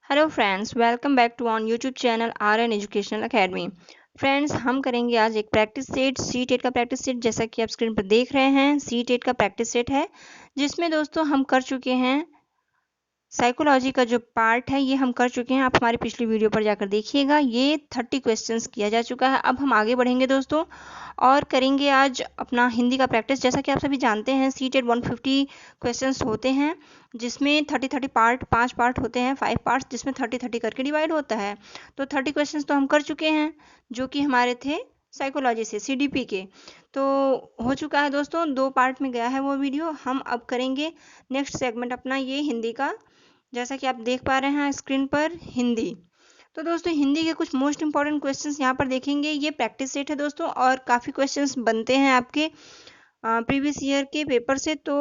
Hello friends, welcome back to on YouTube channel R N. Educational academy. Friends, हम करेंगे आज एक प्रैक्टिस सेट, सी टेट का practice set. जैसा कि आप स्क्रीन पर देख रहे हैं, सी टेट का प्रैक्टिस सेट है, जिसमें दोस्तों हम कर चुके हैं साइकोलॉजी का जो पार्ट है, ये हम कर चुके हैं। आप हमारी पिछली वीडियो पर जाकर देखिएगा। ये 30 क्वेश्चंस किया जा चुका है। अब हम आगे बढ़ेंगे दोस्तों और करेंगे आज अपना हिंदी का प्रैक्टिस। जैसा कि आप सभी जानते हैं, सी टेट 150 क्वेश्चंस होते हैं, जिसमें 30 पार्ट, 5 पार्ट होते हैं, 5 पार्ट्स, जिसमें 30 करके डिवाइड होता है। तो 30 क्वेश्चंस तो हम कर चुके हैं, जो कि हमारे थे साइकोलॉजी से, सीडीपी के। तो हो चुका है दोस्तों, 2 पार्ट में गया है वो वीडियो। हम अब करेंगे नेक्स्ट सेगमेंट अपना, ये हिंदी का। जैसा कि आप देख पा रहे हैं स्क्रीन पर, हिंदी। तो दोस्तों, हिंदी के कुछ मोस्ट इंपॉर्टेंट क्वेश्चंस यहाँ पर देखेंगे। ये प्रैक्टिस सेट है दोस्तों, और काफ़ी क्वेश्चंस बनते हैं आपके प्रीवियस ईयर के पेपर से। तो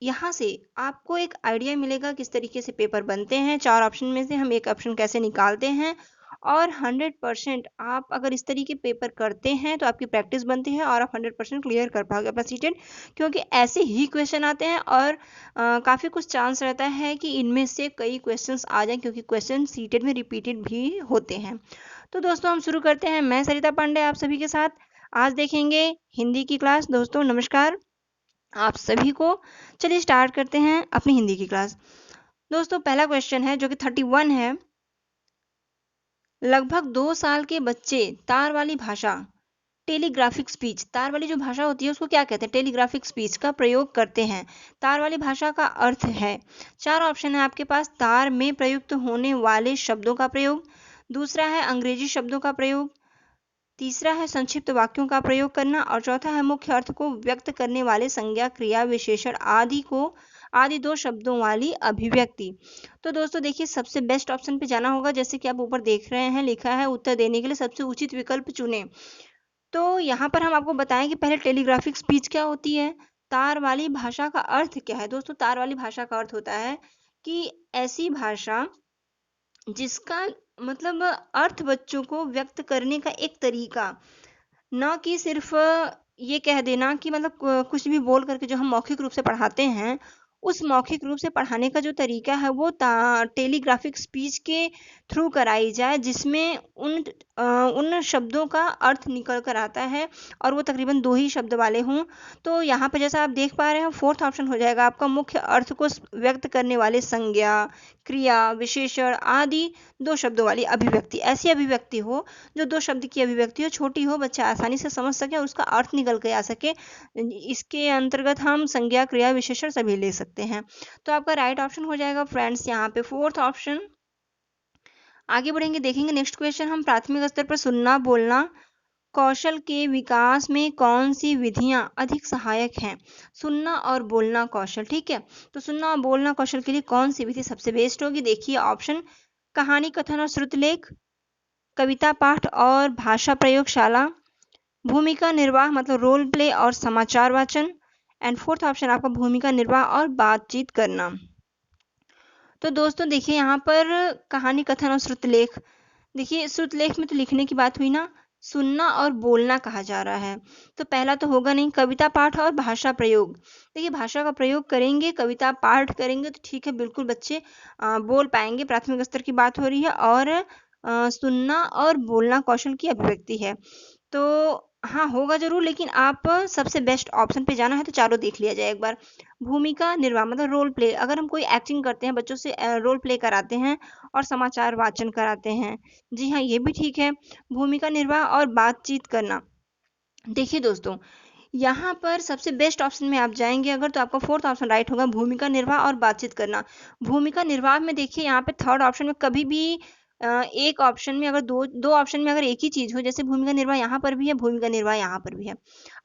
यहाँ से आपको एक आइडिया मिलेगा किस तरीके से पेपर बनते हैं। 4 ऑप्शन में से हम एक ऑप्शन कैसे निकालते हैं, और 100% आप अगर इस तरीके पेपर करते हैं तो आपकी प्रैक्टिस बनती है और आप 100% क्लियर कर पाओगे अपना सीटेट। क्योंकि ऐसे ही क्वेश्चन आते हैं, और काफ़ी कुछ चांस रहता है कि इनमें से कई क्वेश्चंस आ जाएं, क्योंकि क्वेश्चन सीटेट में रिपीटेड भी होते हैं। तो दोस्तों, हम शुरू करते हैं। मैं सरिता पांडे आप सभी के साथ आज देखेंगे हिंदी की क्लास। दोस्तों नमस्कार आप सभी को। चलिए स्टार्ट करते हैं अपनी हिंदी की क्लास। दोस्तों, पहला क्वेश्चन है जो कि 31 है। लगभग 2 साल के बच्चे तार वाली भाषा, टेलीग्राफिक स्पीच, तार वाली जो भाषा होती है उसको क्या कहते हैं? टेलीग्राफिक स्पीच का प्रयोग करते हैं। तार वाली भाषा का अर्थ है, 4 ऑप्शन है आपके पास। तार में प्रयुक्त होने वाले शब्दों का प्रयोग, दूसरा है अंग्रेजी शब्दों का प्रयोग, तीसरा है संक्षिप्त वाक्यों का प्रयोग करना, और चौथा है मुख्य अर्थ को व्यक्त करने वाले संज्ञा, क्रिया, विशेषण आदि 2 शब्दों वाली अभिव्यक्ति। तो दोस्तों देखिए, सबसे बेस्ट ऑप्शन पे जाना होगा। जैसे कि आप ऊपर देख रहे हैं, लिखा है उत्तर देने के लिए सबसे उचित विकल्प चुनें। तो यहाँ पर हम आपको बताएं कि पहले टेलीग्राफिक स्पीच क्या होती है, तार वाली भाषा का अर्थ क्या है। दोस्तों, तार वाली भाषा का अर्थ होता है कि ऐसी भाषा जिसका मतलब अर्थ बच्चों को व्यक्त करने का एक तरीका, ना कि सिर्फ ये कह देना कि मतलब कुछ भी बोल करके जो हम मौखिक रूप से पढ़ाते हैं, उस मौखिक रूप से पढ़ाने का जो तरीका है वो टेलीग्राफिक स्पीच के थ्रू कराई जाए, जिसमें उन शब्दों का अर्थ निकल कर आता है, और वो तकरीबन 2 ही शब्द वाले हों। तो यहाँ पे जैसा आप देख पा रहे हैं, 4th ऑप्शन हो जाएगा आपका, मुख्य अर्थ को व्यक्त करने वाले संज्ञा, क्रिया, विशेषण आदि 2 शब्दों वाली अभिव्यक्ति। ऐसी अभिव्यक्ति हो जो 2 शब्द की अभिव्यक्ति हो, छोटी हो, बच्चा आसानी से समझ सके और उसका अर्थ निकल के आ सके। इसके अंतर्गत हम संज्ञा, क्रिया, विशेषण सभी ले सकते हैं। तो आपका राइट ऑप्शन हो जाएगा फ्रेंड्स यहाँ पे 4th ऑप्शन। आगे बढ़ेंगे, देखेंगे नेक्स्ट क्वेश्चन हम। प्राथमिक स्तर पर सुनना बोलना कौशल के विकास में कौन सी विधियां अधिक सहायक हैं? सुनना और बोलना कौशल, ठीक है। तो सुनना और बोलना कौशल के लिए कौन सी विधि सबसे बेस्ट होगी? देखिए ऑप्शन, कहानी कथन और श्रुतलेख, कविता पाठ और भाषा प्रयोगशाला, भूमिका निर्वाह मतलब रोल प्ले और समाचार वाचन, एंड 4th ऑप्शन आपका भूमिका निर्वाह और बातचीत करना। तो दोस्तों देखिए, यहाँ पर कहानी कथन और श्रुतलेख, देखिए श्रुतलेख में तो लिखने की बात हुई ना, सुनना और बोलना कहा जा रहा है, तो पहला तो होगा नहीं। कविता पाठ और भाषा प्रयोग, देखिए भाषा का प्रयोग करेंगे, कविता पाठ करेंगे तो ठीक है, बिल्कुल बच्चे बोल पाएंगे, प्राथमिक स्तर की बात हो रही है, और सुनना और बोलना कौशल की अभिव्यक्ति है। तो हाँ होगा जरूर, लेकिन आप सबसे बेस्ट ऑप्शन पे जाना है तो चारों देख लिया जाए एक बार। भूमिका निर्वाह मतलब रोल प्ले, अगर हम कोई एक्टिंग करते हैं, बच्चों से रोल प्ले कराते हैं और समाचार वाचन कराते हैं, जी हाँ ये भी ठीक है। भूमिका निर्वाह और बातचीत करना, देखिए दोस्तों यहाँ पर सबसे बेस्ट ऑप्शन में आप जाएंगे अगर, तो आपका 4th ऑप्शन राइट होगा, भूमिका निर्वाह और बातचीत करना। भूमिका निर्वाह में देखिए यहाँ पे 3rd ऑप्शन में कभी भी एक ऑप्शन में अगर दो ऑप्शन में अगर एक ही चीज हो, जैसे भूमिका निर्वाह यहाँ पर भी है, भूमिका निर्वाह यहाँ पर भी है।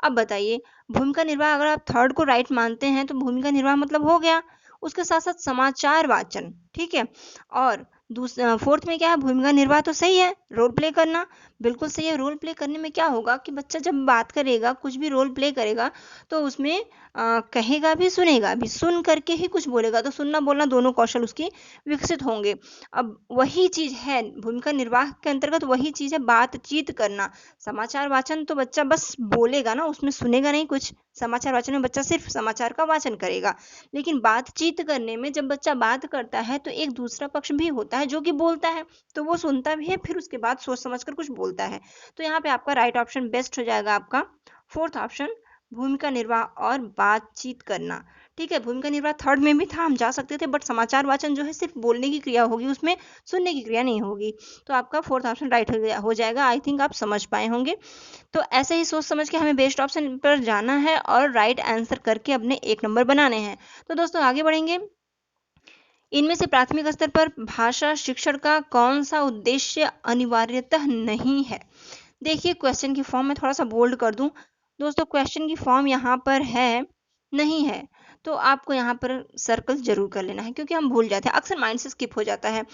अब बताइए, भूमिका निर्वाह अगर आप 3rd को राइट मानते हैं तो भूमिका निर्वाह मतलब हो गया, उसके साथ साथ समाचार वाचन, ठीक है। और 4th में क्या है? भूमिका निर्वाह तो सही है, रोल प्ले करना, बिल्कुल सही है। रोल प्ले करने में क्या होगा कि बच्चा जब बात करेगा, कुछ भी रोल प्ले करेगा, तो उसमें कहेगा भी, सुनेगा भी, सुन करके ही कुछ बोलेगा, तो सुनना बोलना दोनों कौशल उसके विकसित होंगे। अब वही चीज है भूमिका निर्वाह के अंतर्गत, वही चीज है बातचीत करना। समाचार वाचन तो बच्चा बस बोलेगा ना, उसमें सुनेगा नहीं कुछ। समाचार वाचन में बच्चा सिर्फ समाचार का वाचन करेगा, लेकिन बातचीत करने में जब बच्चा बात करता है तो एक दूसरा पक्ष भी होता है जो कि बोलता है, तो वो सुनता भी है, फिर उसके बाद सोच समझ कर कुछ बोलता है। तो यहाँ पे आपका राइट ऑप्शन बेस्ट हो जाएगा, आपका फोर्थ ऑप्शन, भूमिका निर्वाह और बातचीत करना। ठीक है, भूमिका निर्वाह थर्ड में भी था, हम जा सकते थे, बट समाचार वाचन जो है सिर्फ बोलने की क्रिया होगी, उसमें सुनने की क्रिया नहीं होगी। तो आपका फोर्थ ऑप्शन राइट हो जाएगा। आई थिंक आप समझ पाए होंगे। तो ऐसे ही सोच समझ के हमें बेस्ट ऑप्शन पर जाना है और राइट आंसर करके अपने 1 नंबर बनाने हैं। तो दोस्तों आगे बढ़ेंगे। इनमें से प्राथमिक स्तर पर भाषा शिक्षण का कौन सा उद्देश्य अनिवार्यतः नहीं है? देखिए, क्वेश्चन की फॉर्म में थोड़ा सा बोल्ड कर दूं दोस्तों, क्वेश्चन की फॉर्म यहाँ पर है नहीं है, तो आपको यहाँ पर सर्कल जरूर कर लेना है, क्योंकि हम भूल जाते हैं, अक्सर माइंड से स्किप हो जाता है।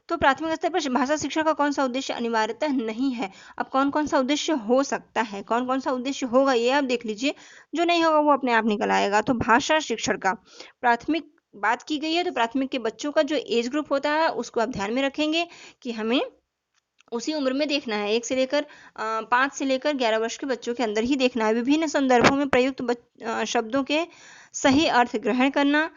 तो प्राथमिक स्तर पर भाषा शिक्षा का कौन सा उद्देश्य अनिवार्यतः नहीं है। अब कौन कौन सा उद्देश्य हो सकता है, कौन कौन सा उद्देश्य होगा, ये आप देख लीजिए। जो नहीं होगा वो अपने आप निकल आएगा। तो भाषा शिक्षण का प्राथमिक बात की गई है, तो प्राथमिक के बच्चों का जो एज ग्रुप होता है उसको आप ध्यान में रखेंगे कि हमें उसी उम्र में देखना है, 5 से लेकर 11 वर्ष के बच्चों के अंदर ही देखना है। विभिन्न संदर्भों में प्रयुक्त शब्दों के सही अर्थ ग्रहण करना।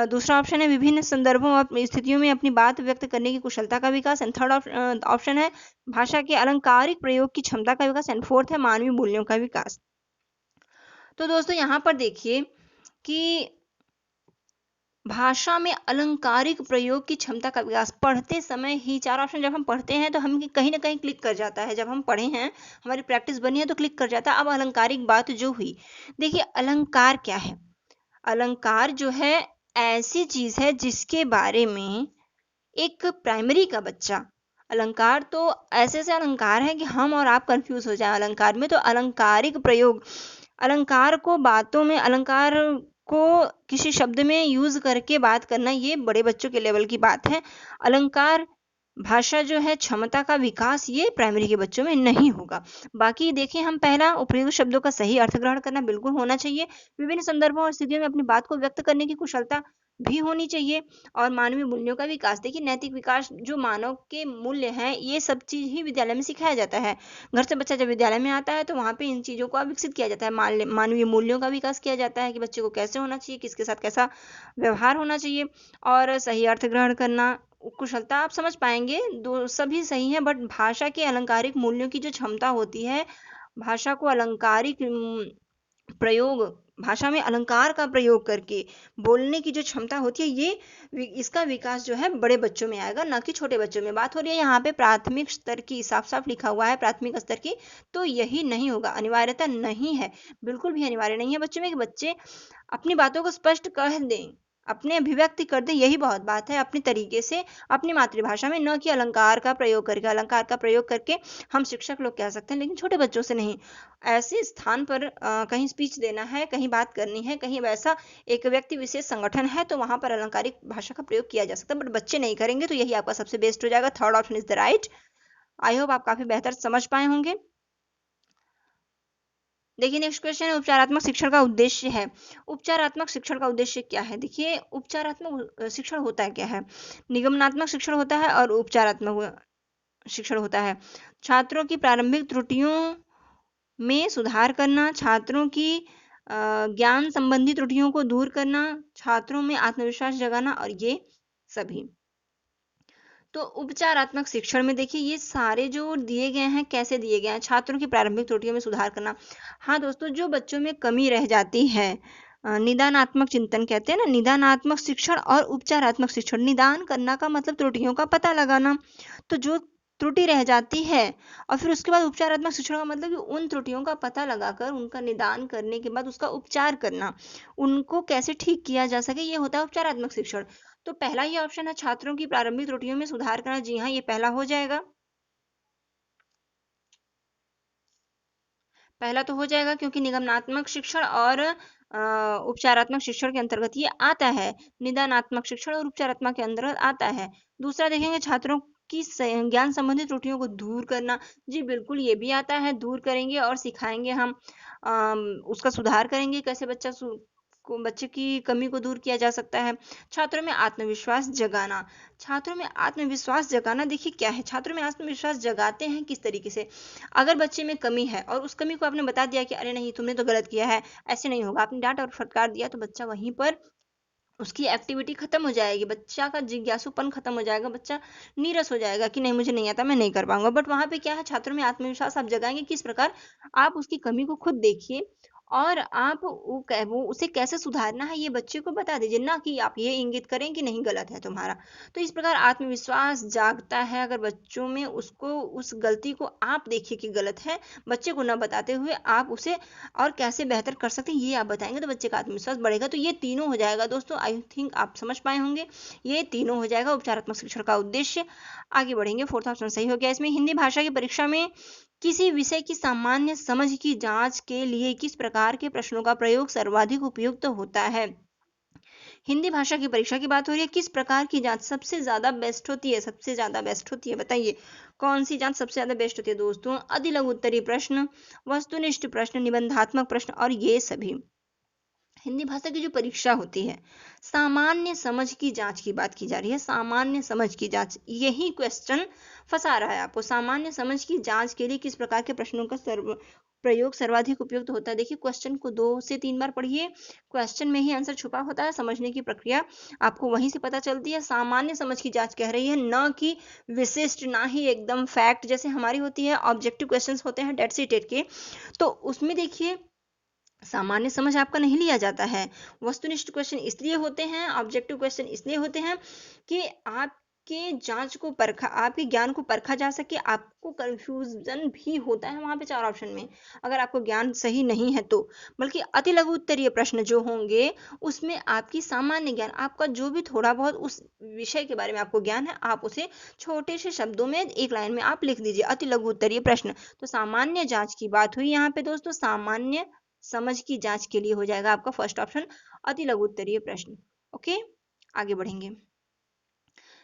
दूसरा ऑप्शन है विभिन्न संदर्भों और स्थितियों में अपनी बात व्यक्त करने की कुशलता का विकास। एंड थर्ड ऑप्शन है भाषा के अलंकारिक प्रयोग की क्षमता का विकास। एंड फोर्थ है मानवीय मूल्यों का विकास। तो दोस्तों यहाँ पर देखिए कि भाषा में अलंकारिक प्रयोग की क्षमता का विकास, पढ़ते समय ही 4 ऑप्शन जब हम पढ़ते हैं तो हम कहीं ना कहीं क्लिक कर जाता है, जब हम पढ़े हैं, हमारी प्रैक्टिस बनी है तो क्लिक कर जाता है। अब अलंकारिक बात जो हुई, देखिए अलंकार क्या है? अलंकार जो है ऐसी चीज है जिसके बारे में एक प्राइमरी का बच्चा, अलंकार तो ऐसे से अलंकार है कि हम और आप कंफ्यूज हो जाए अलंकार में। तो अलंकारिक प्रयोग, अलंकार को बातों में, अलंकार को किसी शब्द में यूज करके बात करना, ये बड़े बच्चों के लेवल की बात है। अलंकार भाषा जो है क्षमता का विकास, ये प्राइमरी के बच्चों में नहीं होगा। बाकी देखिए, हम पहला उपयुक्त शब्दों का सही अर्थ ग्रहण करना बिल्कुल होना चाहिए। विभिन्न संदर्भों और स्थितियों में अपनी बात को व्यक्त करने की कुशलता भी होनी चाहिए। और मानवीय मूल्यों का विकास, देखिए नैतिक विकास, जो मानव के मूल्य हैं, ये सब चीज ही विद्यालय में सिखाया जाता है। घर से बच्चा जब विद्यालय में आता है तो वहाँ पे इन चीजों को विकसित किया जाता है। मानवीय मूल्यों का विकास किया जाता है कि बच्चे को कैसे होना चाहिए, किसके साथ कैसा व्यवहार होना चाहिए, और सही अर्थ ग्रहण करना, कुशलता आप समझ पाएंगे। दो सभी सही है, बट भाषा के अलंकारिक मूल्यों की जो क्षमता होती है, भाषा को अलंकारिक प्रयोग, भाषा में अलंकार का प्रयोग करके बोलने की जो क्षमता होती है, ये इसका विकास जो है बड़े बच्चों में आएगा, ना कि छोटे बच्चों में। बात हो रही है यहाँ पे प्राथमिक स्तर की, साफ साफ लिखा हुआ है प्राथमिक स्तर की, तो यही नहीं होगा, अनिवार्यता नहीं है, बिल्कुल भी अनिवार्य नहीं है बच्चों में कि बच्चे अपनी बातों को स्पष्ट कह दें, अपने अभिव्यक्ति कर दें। यही बहुत बात है, अपने तरीके से, अपनी मातृभाषा में, न कि अलंकार का प्रयोग करके। अलंकार का प्रयोग करके हम शिक्षक लोग कह सकते हैं, लेकिन छोटे बच्चों से नहीं। ऐसे स्थान पर कहीं स्पीच देना है, कहीं बात करनी है, कहीं वैसा एक व्यक्ति विशेष संगठन है, तो वहां पर अलंकारिक भाषा का प्रयोग किया जा सकता है, बट बच्चे नहीं करेंगे। तो यही आपका सबसे बेस्ट हो जाएगा, third option is the right. I hope आप काफी बेहतर समझ पाए होंगे। देखिए नेक्स्ट क्वेश्चन है, उपचारात्मक शिक्षण का उद्देश्य है। उपचारात्मक शिक्षण का उद्देश्य क्या है? देखिए उपचारात्मक शिक्षण होता है क्या है? निगमनात्मक शिक्षण होता है और उपचारात्मक शिक्षण होता है। छात्रों की प्रारंभिक त्रुटियों में सुधार करना, छात्रों की ज्ञान संबंधी त्रुटियों को दूर करना, छात्रों में आत्मविश्वास जगाना, और ये सभी। तो उपचारात्मक शिक्षण में देखिए ये सारे जो दिए गए हैं, कैसे दिए गए हैं? छात्रों की प्रारंभिक त्रुटियों में सुधार करना। हाँ दोस्तों, जो बच्चों में कमी रह जाती है, निदानात्मक चिंतन कहते हैं ना, निदानात्मक शिक्षण और उपचारात्मक शिक्षण। निदान करना का मतलब त्रुटियों का पता लगाना, तो जो त्रुटि रह जाती है, और फिर उसके बाद उपचारात्मक शिक्षण का मतलब कि उन त्रुटियों का पता लगाकर उनका निदान करने के बाद उसका उपचार करना, उनको कैसे ठीक किया जा सके, ये होता है उपचारात्मक शिक्षण। तो पहला ही ऑप्शन है छात्रों की प्रारंभिक त्रुटियों में सुधार करना। जी हाँ, ये पहला हो जाएगा, पहला तो हो जाएगा, क्योंकि निगमनात्मक शिक्षण और उपचारात्मक शिक्षण के अंतर्गत ये आता है। निदानात्मक शिक्षण और उपचारात्मक के अंतर्गत आता है। दूसरा देखेंगे, छात्रों की ज्ञान संबंधित त्रुटियों को दूर करना। जी बिल्कुल, ये भी आता है, दूर करेंगे और सिखाएंगे हम। उसका सुधार करेंगे, कैसे बच्चे की कमी को दूर किया जा सकता है। छात्रों में आत्मविश्वास जगाना। छात्रों में आत्मविश्वास जगाना, देखिए क्या है, छात्रों में आत्मविश्वास जगाते हैं किस तरीके से। अगर बच्चे में कमी है और उस कमी को आपने बता दिया कि अरे नहीं तुमने तो गलत किया है, ऐसे नहीं होगा, आपने डांट और फटकार दिया, तो बच्चा वहीं पर उसकी एक्टिविटी खत्म हो जाएगी, बच्चा का जिज्ञासुपन खत्म हो जाएगा, बच्चा नीरस हो जाएगा कि नहीं मुझे नहीं आता, मैं नहीं कर पाऊंगा। बट वहां पे क्या है, छात्रों में आत्मविश्वास आप जगाएंगे किस प्रकार, आप उसकी कमी को खुद देखिए और आप वो उसे कैसे सुधारना है ये बच्चे को बता दीजिए, ना कि आप ये इंगित करें कि नहीं गलत है तुम्हारा। तो इस प्रकार आत्मविश्वास जागता है अगर बच्चों में उसको, उस गलती को आप देखिए कि गलत है, बच्चे को न बताते हुए आप उसे और कैसे बेहतर कर सकते हैं ये आप बताएंगे, तो बच्चे का आत्मविश्वास बढ़ेगा। तो ये तीनों हो जाएगा दोस्तों, आई थिंक आप समझ पाए होंगे, ये तीनों हो जाएगा उपचारात्मक शिक्षण का उद्देश्य। आगे बढ़ेंगे, फोर्थ ऑप्शन सही हो गया। इसमें हिंदी भाषा की परीक्षा में किसी विषय की सामान्य समझ की जांच के लिए किस प्रकार के प्रश्नों का प्रयोग सर्वाधिक उपयुक्त होता है। हिंदी भाषा की परीक्षा की बात हो रही है, किस प्रकार की जांच सबसे ज्यादा बेस्ट होती है, सबसे ज्यादा बेस्ट होती है, बताइए कौन सी जांच सबसे ज्यादा बेस्ट होती है दोस्तों। अति लघु उत्तरीय प्रश्न, वस्तुनिष्ठ प्रश्न, निबंधात्मक प्रश्न और ये सभी। हिंदी भाषा की जो परीक्षा होती है, सामान्य समझ की जांच की बात की जा रही है, सामान्य समझ की जांच, यही क्वेश्चन फंसा रहा है आपको। सामान्य समझ की जांच के लिए किस प्रकार के प्रश्नों का प्रयोग सर्वाधिक उपयुक्त होता है। देखिए क्वेश्चन को 2 से 3 बार पढ़िए, क्वेश्चन में ही आंसर छुपा होता है, समझने की प्रक्रिया आपको वहीं से पता चलती है। सामान्य समझ की जांच कह रही है, न कि विशिष्ट, ना ही एकदम फैक्ट जैसे हमारी होती है, ऑब्जेक्टिव क्वेश्चंस होते हैं टेट सी टेट के, तो उसमें देखिए सामान्य समझ आपका नहीं लिया जाता है। वस्तुनिष्ठ क्वेश्चन इसलिए होते हैं, ऑब्जेक्टिव क्वेश्चन इसलिए होते हैं कि आपके जांच को परखा, आपके ज्ञान को परखा जा सके। आपको कंफ्यूजन भी होता है वहां पे 4 ऑप्शन में, अगर आपको ज्ञान सही नहीं है तो। बल्कि अति लघु उत्तरीय प्रश्न जो होंगे उसमें आपकी सामान्य ज्ञान, आपका जो भी थोड़ा बहुत उस विषय के बारे में आपको ज्ञान है, आप उसे छोटे से शब्दों में एक लाइन में आप लिख दीजिए, अति लघु उत्तरीय प्रश्न। तो सामान्य जांच की बात हुई यहाँ पे दोस्तों, सामान्य समझ की जांच के लिए हो जाएगा आपका फर्स्ट ऑप्शन, अति लघु उत्तरीय प्रश्न। ओके, आगे बढ़ेंगे।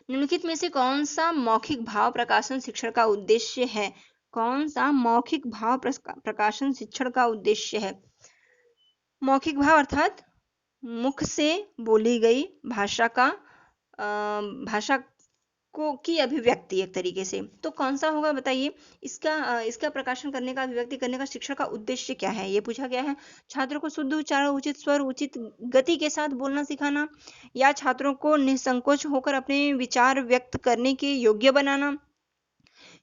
निम्नलिखित में से कौन सा मौखिक भाव प्रकाशन शिक्षण का उद्देश्य है। कौन सा मौखिक भाव प्रकाशन शिक्षण का उद्देश्य है। मौखिक भाव अर्थात मुख से बोली गई भाषा का भाषा को की अभिव्यक्ति एक तरीके से, तो कौन सा होगा बताइए। इसका प्रकाशन करने का, अभिव्यक्ति करने का शिक्षण का उद्देश्य क्या है, ये पूछा गया है। छात्रों को शुद्ध उच्चारण, उचित स्वर, उचित गति के साथ बोलना सिखाना, या छात्रों को निसंकोच होकर अपने विचार व्यक्त करने के योग्य बनाना,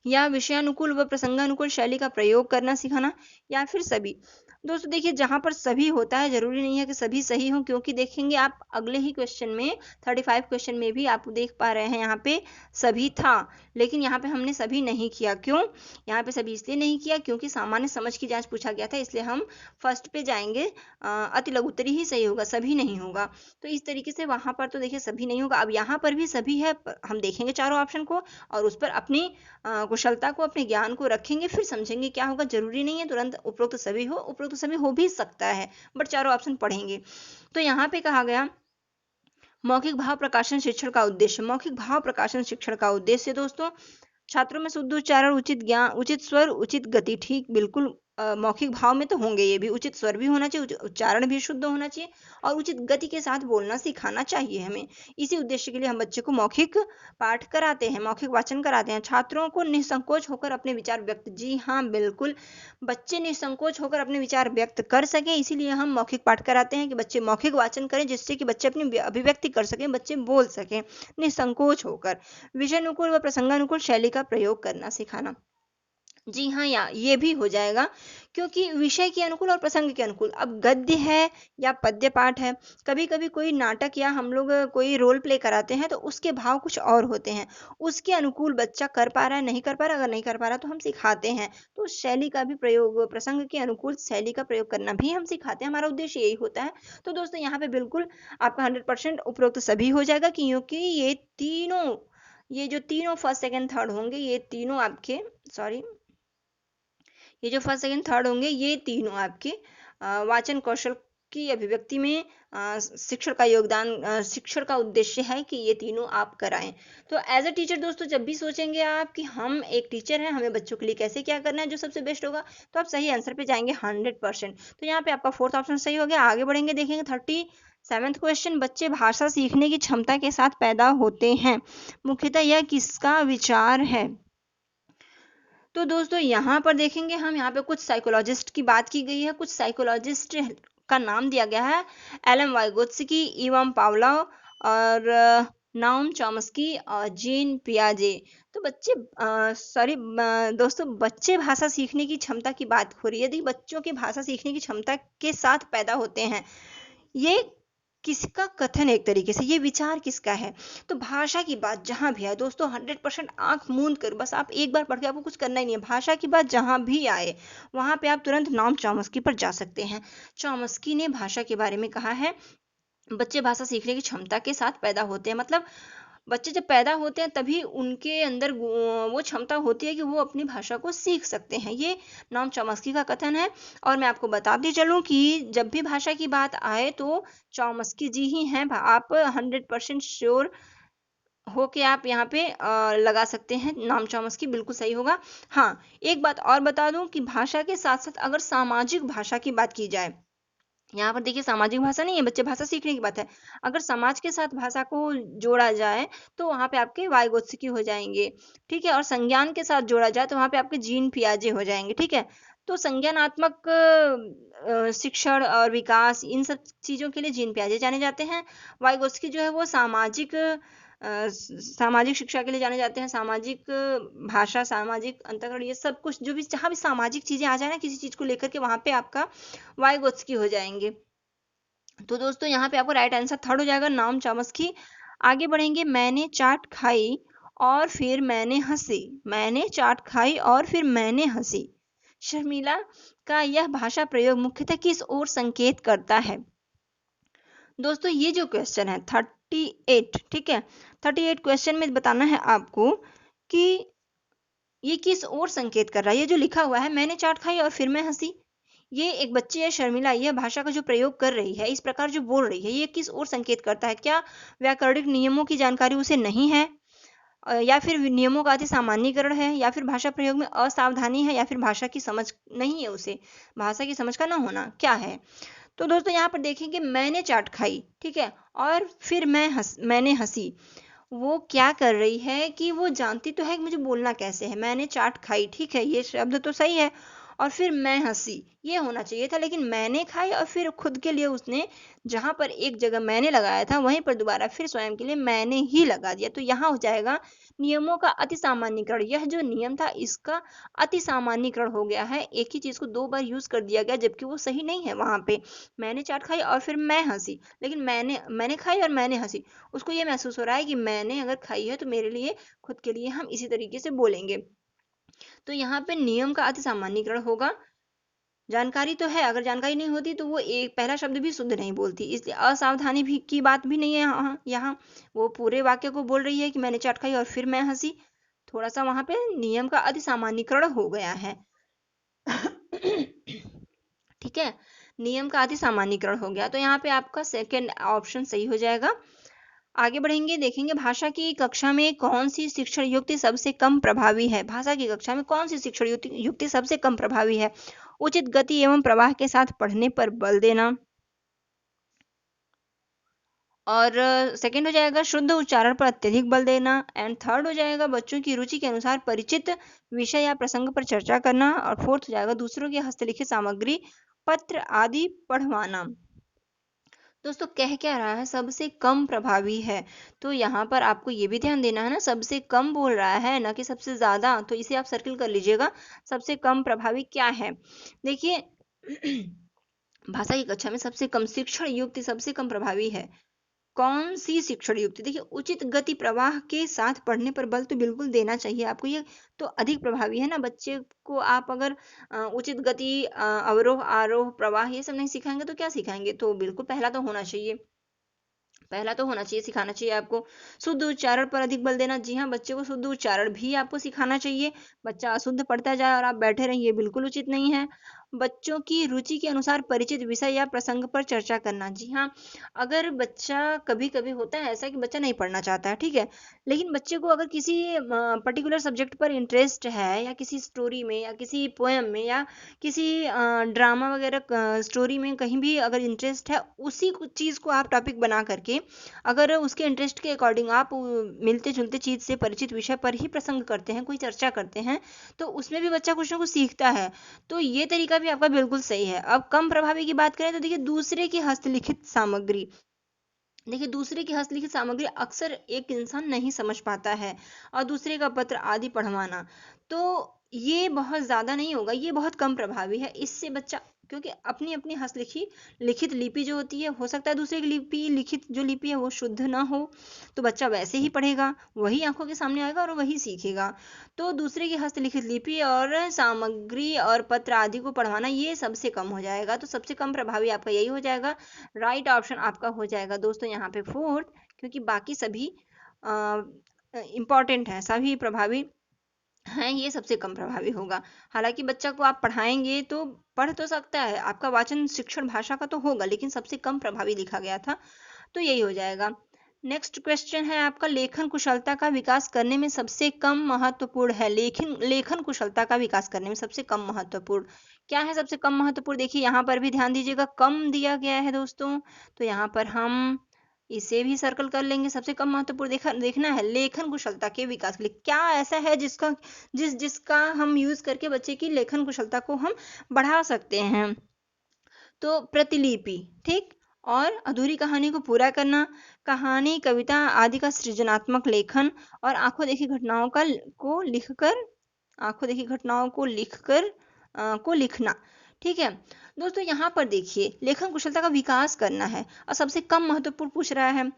या विषयानुकूल व प्रसंगानुकूल शैली का प्रयोग करना सिखाना, या फिर सभी। दोस्तों देखिए, जहां पर सभी होता है जरूरी नहीं है कि सभी सही हो, क्योंकि देखेंगे आप अगले ही क्वेश्चन में 35 क्वेश्चन में भी आप देख पा रहे हैं यहाँ पे सभी था, लेकिन यहाँ पे हमने सभी नहीं किया। क्यों यहाँ पे सभी इसलिए नहीं किया, क्योंकि सामान्य समझ की जांच पूछा गया था, इसलिए हम फर्स्ट पे जाएंगे, अति लघु उत्तरी ही सही होगा, सभी नहीं होगा। तो इस तरीके से वहां पर तो देखिए सभी नहीं होगा। अब यहाँ पर भी सभी है, हम देखेंगे चारों ऑप्शन को और उस पर अपनी कुशलता को, अपने ज्ञान को रखेंगे, फिर समझेंगे क्या होगा। जरूरी नहीं है तुरंत उपरोक्त सभी हो, उपरोक्त सभी हो भी सकता है, बट चारों ऑप्शन पढ़ेंगे। तो यहाँ पे कहा गया मौखिक भाव प्रकाशन शिक्षण का उद्देश्य। मौखिक भाव प्रकाशन शिक्षण का उद्देश्य दोस्तों, छात्रों में शुद्ध उच्चारण, उचित ज्ञान, उचित स्वर, उचित गति, ठीक बिल्कुल मौखिक भाव में तो होंगे ये भी, उचित स्वर भी होना चाहिए, उच्चारण भी शुद्ध होना चाहिए और उचित गति के साथ बोलना सिखाना चाहिए हमें। इसी उद्देश्य के लिए हम बच्चे को मौखिक पाठ कराते हैं, मौखिक वाचन कराते हैं। छात्रों को निसंकोच होकर अपने विचार व्यक्त, जी हाँ बिल्कुल, बच्चे निसंकोच होकर अपने विचार व्यक्त कर सके, इसीलिए हम मौखिक पाठ कराते हैं कि बच्चे मौखिक वाचन करें, जिससे कि बच्चे अपनी अभिव्यक्ति कर सकें, बच्चे बोल सकें निसंकोच होकर। विषयानुकूल व प्रसंगानुकूल शैली का प्रयोग करना सिखाना, जी हाँ, ये भी हो जाएगा, क्योंकि विषय के अनुकूल और प्रसंग के अनुकूल। अब गद्य है या पद्य पाठ है, कभी कभी कोई नाटक या हम लोग कोई रोल प्ले कराते हैं तो उसके भाव कुछ और होते हैं, उसके अनुकूल बच्चा कर पा रहा है नहीं कर पा रहा, अगर नहीं कर पा रहा तो हम सिखाते हैं, तो शैली का भी प्रयोग, प्रसंग के अनुकूल शैली का प्रयोग करना भी हम सिखाते हैं, हमारा उद्देश्य यही होता है। तो दोस्तों यहाँ पे बिल्कुल आपका 100% उपरोक्त सभी हो जाएगा, क्योंकि ये जो तीनों फर्स्ट सेकंड थर्ड होंगे, ये तीनों आपके, सॉरी, ये जो फर्स्ट सेकंड थर्ड होंगे ये तीनों आपके वाचन कौशल की अभिव्यक्ति में शिक्षण का योगदान, शिक्षण का उद्देश्य है कि ये तीनों आप कराएं। तो एज अ टीचर दोस्तों, जब भी सोचेंगे आप कि हम एक टीचर हैं, हमें बच्चों के लिए कैसे क्या करना है जो सबसे बेस्ट होगा, तो आप सही आंसर पे जाएंगे 100%। तो यहाँ पे आपका फोर्थ ऑप्शन सही हो गया। आगे बढ़ेंगे, देखेंगे 37वां क्वेश्चन, बच्चे भाषा सीखने की क्षमता के साथ पैदा होते हैं, मुख्यतः यह किसका विचार है। तो दोस्तों यहाँ पर देखेंगे हम, यहाँ पे कुछ साइकोलॉजिस्ट की बात की गई है, कुछ साइकोलॉजिस्ट का नाम दिया गया है, एलएम वाइगोत्स्की, इवान पावलोव और नाउम चॉम्स्की और जीन पियाजे। तो बच्चे दोस्तों, बच्चे भाषा सीखने की क्षमता की बात हो रही है। देखिए, बच्चों के भाषा सीखने की क्षमता के साथ पैदा होते हैं, ये किसका कथन है, एक तरीके से ये विचार किसका है। तो भाषा की बात जहां भी आए दोस्तों, 100% आंख मूंद कर बस आप एक बार पढ़ के, आपको कुछ करना ही नहीं है, भाषा की बात जहां भी आए वहां पे आप तुरंत नॉम चॉम्स्की पर जा सकते हैं। चॉम्स्की ने भाषा के बारे में कहा है, बच्चे भाषा सीखने की क्षमता के साथ पैदा होते हैं, मतलब बच्चे जब पैदा होते हैं तभी उनके अंदर वो क्षमता होती है कि वो अपनी भाषा को सीख सकते हैं। ये नॉम चॉम्स्की का कथन है। और मैं आपको बताती चलूं कि जब भी भाषा की बात आए तो चॉम्स्की जी ही हैं। आप 100% श्योर हो के आप यहाँ पे लगा सकते हैं, नॉम चॉम्स्की बिल्कुल सही होगा। हाँ, एक बात और बता दूं कि भाषा के साथ साथ अगर सामाजिक भाषा की बात की जाए, यहाँ पर देखिए सामाजिक भाषा नहीं है, बच्चे भाषा सीखने की बात है, अगर समाज के साथ भाषा को जोड़ा जाए तो वहां पे आपके वाइगोत्स्की हो जाएंगे, ठीक है। और संज्ञान के साथ जोड़ा जाए तो वहां पे आपके जीन पियाजे हो जाएंगे, ठीक है। तो संज्ञानात्मक शिक्षण और विकास, इन सब चीजों के लिए जीन पियाजे जाने जाते हैं। वाइगोत्स्की जो है वो सामाजिक शिक्षा के लिए जाने जाते हैं, सामाजिक भाषा, सामाजिक अंतःकरण, ये सब कुछ जो भी, जहां भी सामाजिक चीजें आ जाए ना किसी चीज को लेकर के, वहां पे आपका वाइगोत्स्की हो जाएंगे। तो दोस्तों यहाँ पे आपको राइट आंसर थर्ड हो जाएगा, नॉम चॉम्स्की। आगे बढ़ेंगे, मैंने चाट खाई और फिर मैंने हंसी, मैंने चाट खाई और फिर मैंने हंसी, शर्मिला का यह भाषा प्रयोग मुख्यतः किस ओर संकेत करता है। दोस्तों ये जो क्वेश्चन है 38, ठीक है, 38 क्वेश्चन में बताना है आपको कि ये किस ओर संकेत कर रहा है। ये जो लिखा हुआ है, मैंने चाट खाई और फिर मैं हंसी, ये एक बच्ची है शर्मिला, यह भाषा का जो प्रयोग कर रही है, इस प्रकार जो बोल रही है, ये किस ओर संकेत करता है। क्या व्याकरणिक नियमों की जानकारी उसे नहीं है, या फिर नियमों का अति सामान्यीकरण है, या फिर भाषा प्रयोग में असावधानी है, या फिर भाषा की समझ नहीं है उसे, भाषा की समझ का ना होना, क्या है। तो दोस्तों यहाँ पर देखेंगे, मैंने चाट खाई, ठीक है, और फिर मैंने हंसी, वो क्या कर रही है कि वो जानती तो है कि मुझे बोलना कैसे है, मैंने चाट खाई, ठीक है, ये शब्द तो सही है, और फिर मैं हंसी, ये होना चाहिए था, लेकिन मैंने खाई और फिर खुद के लिए उसने जहां पर एक जगह मैंने लगाया था वहीं पर दोबारा फिर स्वयं के लिए मैंने ही लगा दिया। तो यहाँ हो जाएगा नियमों का अति सामान्यीकरण, यह जो नियम था इसका अति सामान्यीकरण हो गया है, एक ही चीज को दो बार यूज कर दिया गया, जबकि वो सही नहीं है। वहां पे मैंने चाट खाई और फिर मैं हंसी, लेकिन मैंने खाई और मैंने हंसी, उसको ये महसूस हो रहा है कि मैंने अगर खाई है तो मेरे लिए, खुद के लिए हम इसी तरीके से बोलेंगे। तो यहाँ पे नियम का अति सामान्यीकरण होगा। जानकारी तो है, अगर जानकारी नहीं होती तो वो एक पहला शब्द भी शुद्ध नहीं बोलती, इसलिए असावधानी भी की बात भी नहीं है यहाँ वो पूरे वाक्य को बोल रही है कि मैंने चाट खाई और फिर मैं हंसी, थोड़ा सा वहां पे नियम का अति सामान्यीकरण हो गया है। ठीक है, नियम का अति सामान्यीकरण हो गया, तो यहाँ पे आपका सेकंड ऑप्शन सही हो जाएगा। आगे बढ़ेंगे, देखेंगे भाषा की कक्षा में कौन सी शिक्षण युक्ति सबसे कम प्रभावी है। भाषा की कक्षा में कौन सी शिक्षण युक्ति सबसे कम प्रभावी है। उचित गति एवं प्रवाह के साथ पढ़ने पर बल देना, और सेकंड हो जाएगा शुद्ध उच्चारण पर अत्यधिक बल देना, एंड थर्ड हो जाएगा बच्चों की रुचि के अनुसार परिचित विषय या प्रसंग पर चर्चा करना, और फोर्थ हो जाएगा दूसरों की हस्तलिखित सामग्री, पत्र आदि पढ़वाना। दोस्तों कह क्या रहा है, सबसे कम प्रभावी है, तो यहाँ पर आपको ये भी ध्यान देना है ना, सबसे कम बोल रहा है ना कि सबसे ज्यादा, तो इसे आप सर्किल कर लीजिएगा, सबसे कम प्रभावी क्या है। देखिए भाषा की कक्षा में सबसे कम शिक्षण युक्ति सबसे कम प्रभावी है, कौन सी शिक्षण युक्ति। देखिए उचित गति प्रवाह के साथ पढ़ने पर बल तो बिल्कुल देना चाहिए आपको, ये तो अधिक प्रभावी है ना। बच्चे को आप अगर उचित गति, अवरोह आरोह प्रवाह ये सब नहीं सिखाएंगे तो क्या सिखाएंगे, तो बिल्कुल पहला तो होना चाहिए, पहला तो होना चाहिए, सिखाना चाहिए आपको। शुद्ध उच्चारण पर अधिक बल देना, जी हाँ, बच्चे को शुद्ध उच्चारण भी आपको सिखाना चाहिए, बच्चा अशुद्ध पढ़ता जाए और आप बैठे रहिए, बिल्कुल उचित नहीं है। बच्चों की रुचि के अनुसार परिचित विषय या प्रसंग पर चर्चा करना। जी हाँ, अगर बच्चा, कभी कभी होता है ऐसा कि बच्चा नहीं पढ़ना चाहता है, ठीक है, लेकिन बच्चे को अगर किसी पर्टिकुलर सब्जेक्ट पर इंटरेस्ट है, या किसी स्टोरी में, या किसी पोएम में, या किसी ड्रामा वगैरह स्टोरी में, कहीं भी अगर इंटरेस्ट है, उसी चीज़ को आप टॉपिक बना करके, अगर उसके इंटरेस्ट के अकॉर्डिंग आप मिलते जुलते चीज़ से परिचित विषय पर ही प्रसंग करते हैं, कोई चर्चा करते हैं, तो उसमें भी बच्चा कुछ ना कुछ सीखता है। तो ये तरीका भी आपका बिल्कुल सही है। अब कम प्रभावी की बात करें तो देखिए, दूसरे की हस्तलिखित सामग्री, देखिए दूसरे की हस्तलिखित सामग्री अक्सर एक इंसान नहीं समझ पाता है, और दूसरे का पत्र आदि पढ़वाना, तो ये बहुत ज़्यादा नहीं होगा, ये बहुत कम प्रभावी है। इससे बच्चा, क्योंकि अपनी अपनी लिखित लिपि जो होती है, हो सकता है दूसरे की लिखित जो लिपि है वो शुद्ध ना हो, तो बच्चा वैसे ही पढ़ेगा, वही आंखों के सामने आएगा और वही सीखेगा। तो दूसरे की हस्तलिखित लिपि और सामग्री और पत्र आदि को पढ़वाना, ये सबसे कम हो जाएगा, तो सबसे कम प्रभावी आपका यही हो जाएगा। राइट ऑप्शन आपका हो जाएगा दोस्तों यहाँ पे फोर्थ, क्योंकि बाकी सभी इम्पॉर्टेंट हैं, सभी प्रभावी हैं, ये सबसे कम प्रभावी होगा। हालांकि बच्चा को आप पढ़ाएंगे तो पढ़ तो सकता है, आपका वाचन शिक्षण भाषा का तो होगा, लेकिन सबसे कम प्रभावी लिखा गया था, तो यही हो जाएगा। नेक्स्ट क्वेश्चन है आपका, लेखन कुशलता का विकास करने में सबसे कम महत्वपूर्ण है। लेखन कुशलता का विकास करने में सबसे कम महत्वपूर्ण क्या है? सबसे कम महत्वपूर्ण, देखिए यहाँ पर भी ध्यान दीजिएगा, कम दिया गया है दोस्तों, तो यहाँ पर हम इसे भी सर्कल कर लेंगे। सबसे कम महत्वपूर्ण देखना है लेखन कुशलता के विकास के लिए क्या ऐसा है जिसका हम यूज करके बच्चे की लेखन कुशलता को हम बढ़ा सकते हैं। तो प्रतिलिपि, ठीक, और अधूरी कहानी को पूरा करना, कहानी, कविता आदि का सृजनात्मक लेखन, और आंखों देखी घटनाओं को लिखना। ठीक है दोस्तों, यहाँ पर देखिए लेखन कुशलता का विकास करना है और सबसे कम महत्वपूर्ण पूछ रहा है,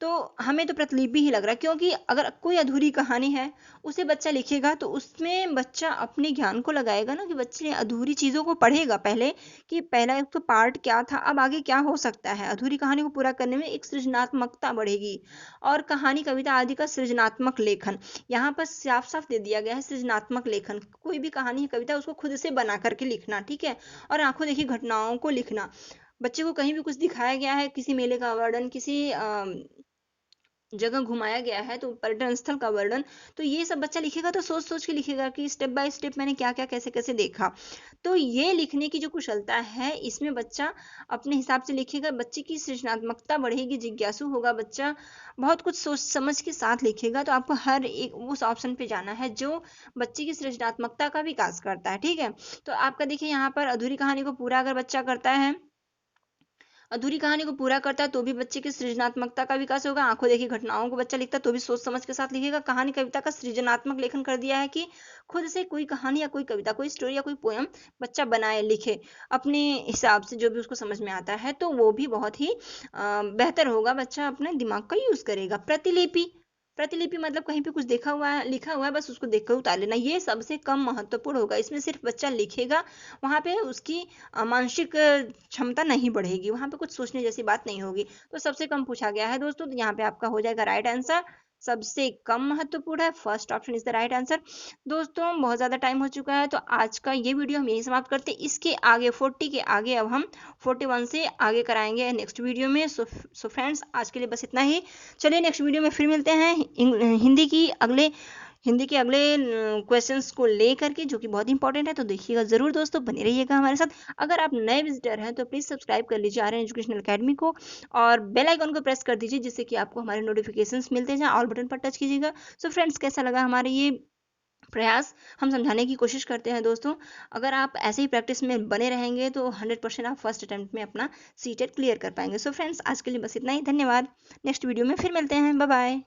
तो हमें तो प्रतिलिपि ही लग रहा है, क्योंकि अगर कोई अधूरी कहानी है उसे बच्चा लिखेगा तो उसमें बच्चा अपने ज्ञान को लगाएगा ना, कि बच्चे ने अधूरी चीज़ों को पढ़ेगा पहले, कि पहला एक तो पार्ट क्या था, अब आगे क्या हो सकता है। अधूरी कहानी को पूरा करने में एक सृजनात्मकता बढ़ेगी, और कहानी, कविता आदि का सृजनात्मक लेखन, यहाँ पर साफ साफ दे दिया गया है सृजनात्मक लेखन, कोई भी कहानी, कविता उसको खुद से बना करके लिखना, ठीक है। और आंखों देखी घटनाओं को लिखना, बच्चे को कहीं भी कुछ दिखाया गया है, किसी मेले का वर्णन, किसी जगह घुमाया गया है, तो पर्यटन स्थल का वर्णन, तो ये सब बच्चा लिखेगा तो सोच सोच के लिखेगा कि स्टेप बाय स्टेप मैंने क्या क्या कैसे कैसे देखा। तो ये लिखने की जो कुशलता है, इसमें बच्चा अपने हिसाब से लिखेगा, बच्चे की सृजनात्मकता बढ़ेगी, जिज्ञासु होगा बच्चा, बहुत कुछ सोच समझ के साथ लिखेगा। तो आपको हर एक उस ऑप्शन पे जाना है जो बच्चे की सृजनात्मकता का विकास करता है, ठीक है। तो आपका देखिए यहाँ पर अधूरी कहानी को पूरा अगर बच्चा करता है, अधूरी कहानी को पूरा करता है, तो भी बच्चे की सृजनात्मकता का विकास होगा। आंखों देखी घटनाओं को बच्चा लिखता है तो भी सोच समझ के साथ लिखेगा। कहानी, कविता का सृजनात्मक लेखन कर दिया है कि खुद से कोई कहानी या कोई कविता, कोई स्टोरी या कोई पोयम बच्चा बनाए, लिखे अपने हिसाब से, जो भी उसको समझ में आता है, तो वो भी बहुत ही बेहतर होगा, बच्चा अपने दिमाग का यूज करेगा। प्रतिलिपि, प्रतिलिपि मतलब कहीं पे कुछ देखा हुआ है, लिखा हुआ है, बस उसको देखकर उतार लेना, ये सबसे कम महत्वपूर्ण होगा। इसमें सिर्फ बच्चा लिखेगा, वहां पे उसकी मानसिक क्षमता नहीं बढ़ेगी, वहां पे कुछ सोचने जैसी बात नहीं होगी, तो सबसे कम पूछा गया है दोस्तों, तो यहाँ पे आपका हो जाएगा राइट आंसर, सबसे कम महत्वपूर्ण है, first option is the right answer. दोस्तों बहुत ज्यादा टाइम हो चुका है, तो आज का ये वीडियो हम यही समाप्त करते हैं। इसके आगे 40 के आगे अब हम 41 से आगे कराएंगे नेक्स्ट वीडियो में। सो फ्रेंड्स, आज के लिए बस इतना ही। चलिए नेक्स्ट वीडियो में फिर मिलते हैं हिंदी के अगले क्वेश्चंस को ले करके, जो कि बहुत इंपॉर्टेंट है, तो देखिएगा जरूर दोस्तों, बने रहिएगा हमारे साथ। अगर आप नए विजिटर हैं तो प्लीज सब्सक्राइब कर लीजिए आर्यन एजुकेशनल अकेडमी को, और बेल आइकन को प्रेस कर दीजिए, जिससे कि आपको हमारे नोटिफिकेशंस मिलते जाएं। ऑल बटन पर टच कीजिएगा। सो फ्रेंड्स, कैसा लगा हमारे ये प्रयास, हम समझाने की कोशिश करते हैं दोस्तों। अगर आप ऐसे ही प्रैक्टिस में बने रहेंगे तो 100% आप फर्स्ट अटेम्प्ट में अपना सीटेट क्लियर कर पाएंगे। सो फ्रेंड्स, आज के लिए बस इतना ही, धन्यवाद। नेक्स्ट वीडियो में फिर मिलते हैं, बाय बाय।